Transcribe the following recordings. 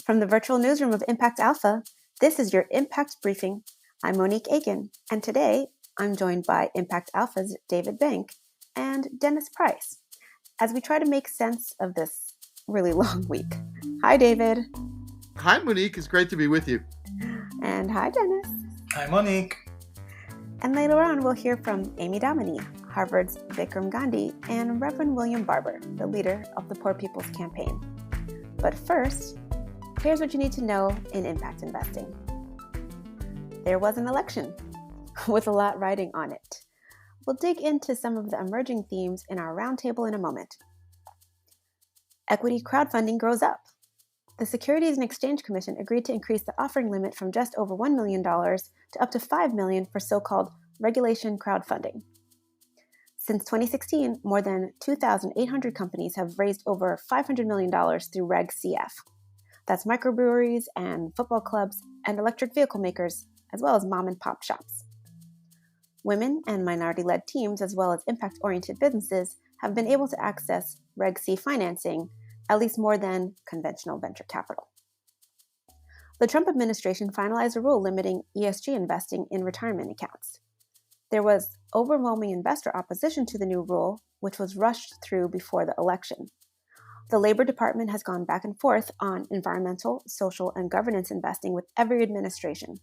From the virtual newsroom of Impact Alpha, this is your Impact Briefing. I'm Monique Aiken, and today I'm joined by Impact Alpha's David Bank and Dennis Price as we try to make sense of this really long week. Hi, David. Hi, Monique. It's great to be with you. And hi, Dennis. Hi, Monique. And later on, we'll hear from Amy Domini, Harvard's Vikram Gandhi, and Reverend William Barber, the leader of the Poor People's Campaign. But first, here's what you need to know in impact investing. There was an election with a lot riding on it. We'll dig into some of the emerging themes in our roundtable in a moment. Equity crowdfunding grows up. The Securities and Exchange Commission agreed to increase the offering limit from just over $1 million to up to $5 million for so-called regulation crowdfunding. Since 2016, more than 2,800 companies have raised over $500 million through Reg CF. That's microbreweries and football clubs and electric vehicle makers, as well as mom and pop shops. Women and minority-led teams, as well as impact-oriented businesses, have been able to access Reg C financing, at least more than conventional venture capital. The Trump administration finalized a rule limiting ESG investing in retirement accounts. There was overwhelming investor opposition to the new rule, which was rushed through before the election. The Labor Department has gone back and forth on environmental, social, and governance investing with every administration,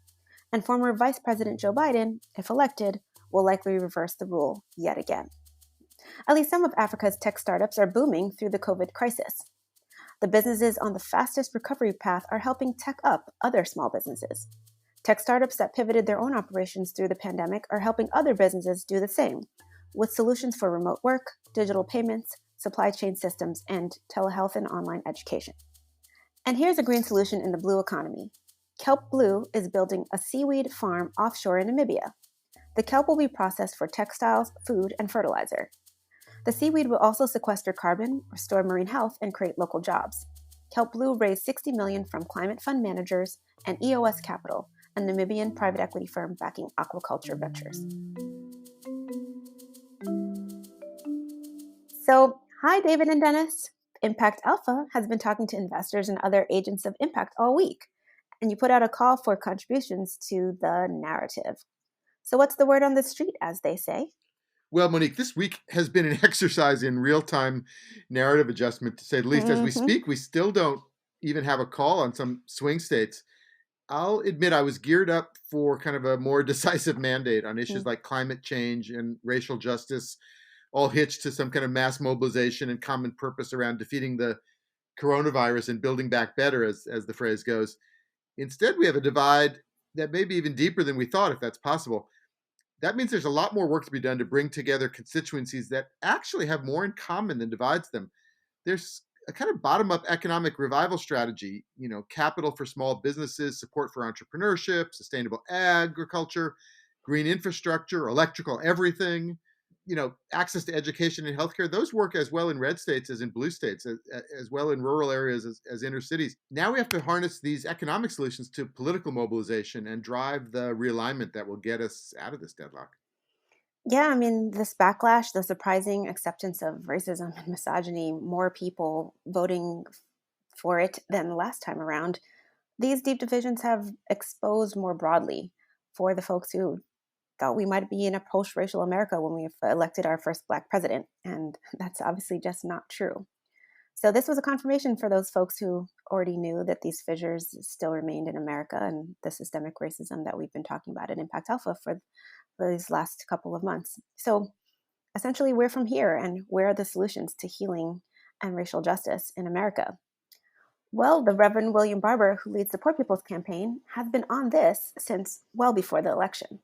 and former Vice President Joe Biden, if elected, will likely reverse the rule yet again. At least some of Africa's tech startups are booming through the COVID crisis. The businesses on the fastest recovery path are helping tech up other small businesses. Tech startups that pivoted their own operations through the pandemic are helping other businesses do the same, with solutions for remote work, digital payments, supply chain systems, and telehealth and online education. And here's a green solution in the blue economy. Kelp Blue is building a seaweed farm offshore in Namibia. The kelp will be processed for textiles, food, and fertilizer. The seaweed will also sequester carbon, restore marine health, and create local jobs. Kelp Blue raised $60 million from climate fund managers and EOS Capital, a Namibian private equity firm backing aquaculture ventures. So, hi, David and Dennis. Impact Alpha has been talking to investors and other agents of impact all week, and you put out a call for contributions to the narrative. So what's the word on the street, as they say? Well, Monique, this week has been an exercise in real-time narrative adjustment, to say the least. As we speak, we still don't even have a call on some swing states. I'll admit I was geared up for kind of a more decisive mandate on issues like climate change and racial justice, all hitched to some kind of mass mobilization and common purpose around defeating the coronavirus and building back better, as the phrase goes. Instead, we have a divide that may be even deeper than we thought, if that's possible. That means there's a lot more work to be done to bring together constituencies that actually have more in common than divides them. There's a kind of bottom-up economic revival strategy, capital for small businesses, support for entrepreneurship, sustainable agriculture, green infrastructure, electrical everything, access to education and healthcare. Those work as well in red states as in blue states, as well in rural areas as inner cities. Now we have to harness these economic solutions to political mobilization and drive the realignment that will get us out of this deadlock. Yeah, this backlash, the surprising acceptance of racism and misogyny, more people voting for it than the last time around, these deep divisions have exposed more broadly for the folks who thought we might be in a post-racial America when we elected our first Black president, and that's obviously just not true. So this was a confirmation for those folks who already knew that these fissures still remained in America and the systemic racism that we've been talking about at Impact Alpha for these last couple of months. So essentially, we're from here, and where are the solutions to healing and racial justice in America? Well, the Reverend William Barber, who leads the Poor People's Campaign, has been on this since well before the election.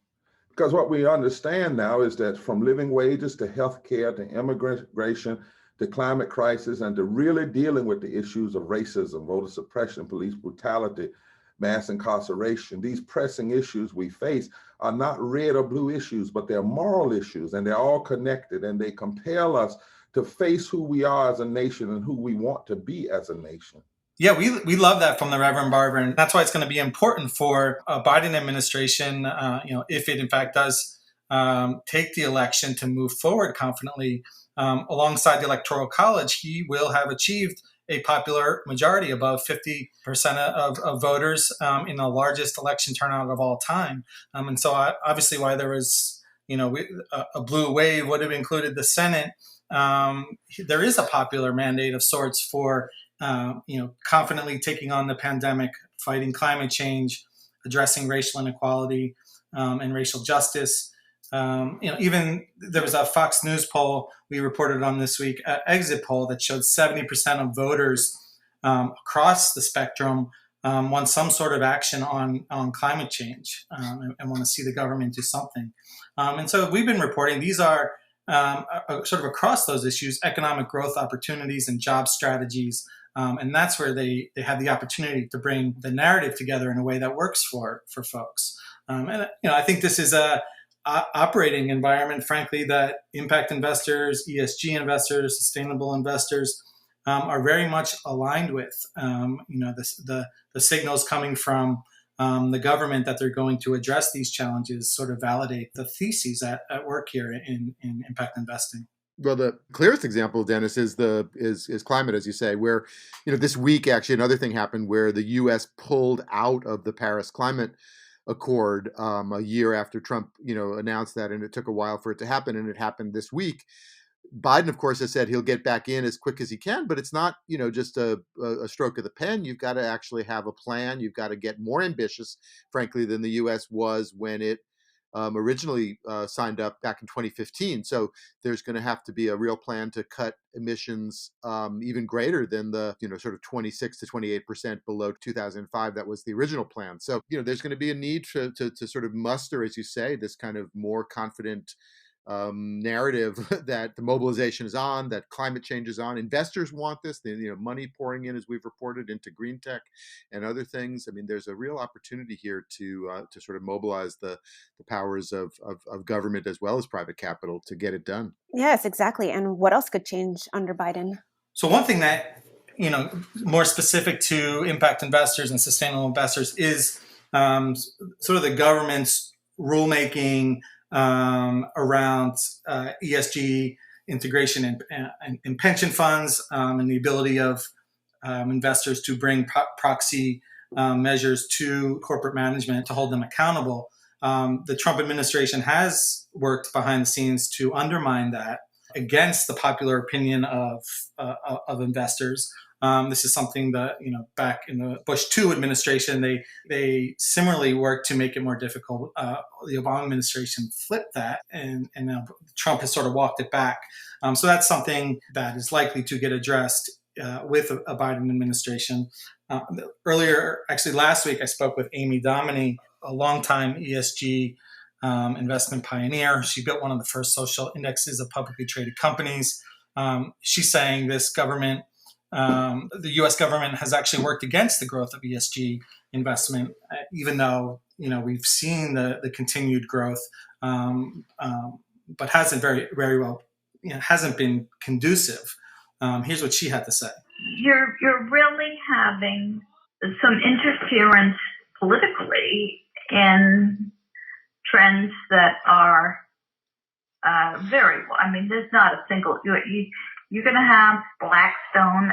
Because what we understand now is that from living wages to healthcare to immigration to climate crisis and to really dealing with the issues of racism, voter suppression, police brutality, mass incarceration, these pressing issues we face are not red or blue issues, but they're moral issues, and they're all connected, and they compel us to face who we are as a nation and who we want to be as a nation. Yeah, we love that from the Reverend Barber, and that's why it's going to be important for a Biden administration, if it in fact does take the election to move forward confidently alongside the Electoral College. He will have achieved a popular majority, above 50% of voters in the largest election turnout of all time. And so obviously why there was, a blue wave would have included the Senate. There is a popular mandate of sorts for, confidently taking on the pandemic, fighting climate change, addressing racial inequality and racial justice. Even there was a Fox News poll we reported on this week, an exit poll that showed 70% of voters across the spectrum want some sort of action on climate change and want to see the government do something. And so we've been reporting these are sort of across those issues, economic growth opportunities and job strategies. And that's where they have the opportunity to bring the narrative together in a way that works for folks. And I think this is a operating environment, frankly, that impact investors, ESG investors, sustainable investors are very much aligned with. The signals coming from the government that they're going to address these challenges sort of validate the theses at work here in impact investing. Well, the clearest example, Dennis, is climate, as you say, where, this week, actually, another thing happened where the U.S. pulled out of the Paris Climate Accord a year after Trump, announced that, and it took a while for it to happen, and it happened this week. Biden, of course, has said he'll get back in as quick as he can, but it's not, just a stroke of the pen. You've got to actually have a plan. You've got to get more ambitious, frankly, than the U.S. was when it originally signed up back in 2015. So there's going to have to be a real plan to cut emissions even greater than the, sort of 26 to 28% below 2005. That was the original plan. So, there's going to be a need to sort of muster, as you say, this kind of more confident narrative that the mobilization is on, that climate change is on. Investors want this. Money pouring in, as we've reported, into green tech and other things. I mean, there's a real opportunity here to sort of mobilize the powers of government as well as private capital to get it done. Yes, exactly. And what else could change under Biden? So one thing that, more specific to impact investors and sustainable investors is sort of the government's rulemaking around ESG integration in pension funds and the ability of investors to bring proxy measures to corporate management to hold them accountable. The Trump administration has worked behind the scenes to undermine that against the popular opinion of investors. This is something that, back in the Bush II administration, they similarly worked to make it more difficult. The Obama administration flipped that, and now Trump has sort of walked it back. So that's something that is likely to get addressed with a Biden administration. Earlier, actually last week, I spoke with Amy Domini, a longtime ESG investment pioneer. She built one of the first social indexes of publicly traded companies. She's saying this government, the U.S. government has actually worked against the growth of ESG investment, even though we've seen the continued growth, but hasn't very well, hasn't been conducive. Here's what she had to say. You're really having some interference politically in trends that are very well. I mean, there's not a single. You're going to have Blackstone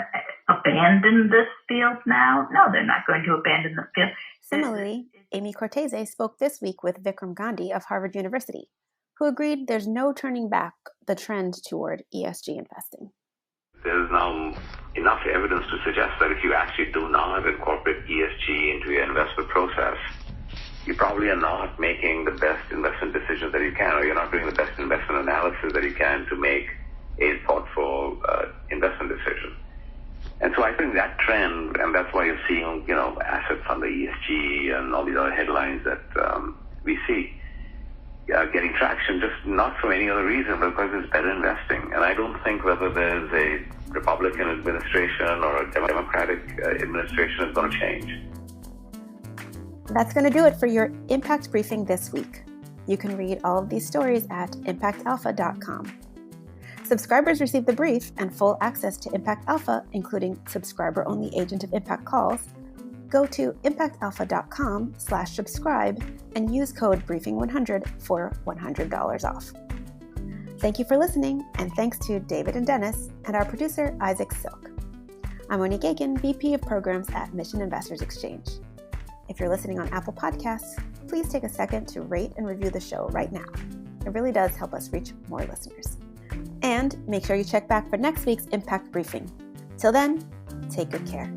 abandon this field now? No, they're not going to abandon the field. Similarly, Amy Cortese spoke this week with Vikram Gandhi of Harvard University, who agreed there's no turning back the trend toward ESG investing. There's now enough evidence to suggest that if you actually do not incorporate ESG into your investment process, you probably are not making the best investment decisions that you can, or you're not doing the best investment analysis that you can to make a thoughtful investment decision. And so I think that trend, and that's why you're seeing, assets on the ESG and all these other headlines that we see getting traction, just not for any other reason, but because it's better investing. And I don't think whether there's a Republican administration or a Democratic administration is going to change. That's going to do it for your Impact Briefing this week. You can read all of these stories at impactalpha.com. Subscribers receive the brief and full access to Impact Alpha, including subscriber-only Agent of Impact calls. Go to impactalpha.com/subscribe and use code BRIEFING100 for $100 off. Thank you for listening, and thanks to David and Dennis and our producer, Isaac Silk. I'm Monique Aiken, VP of Programs at Mission Investors Exchange. If you're listening on Apple Podcasts, please take a second to rate and review the show right now. It really does help us reach more listeners. And make sure you check back for next week's Impact Briefing. Till then, take good care.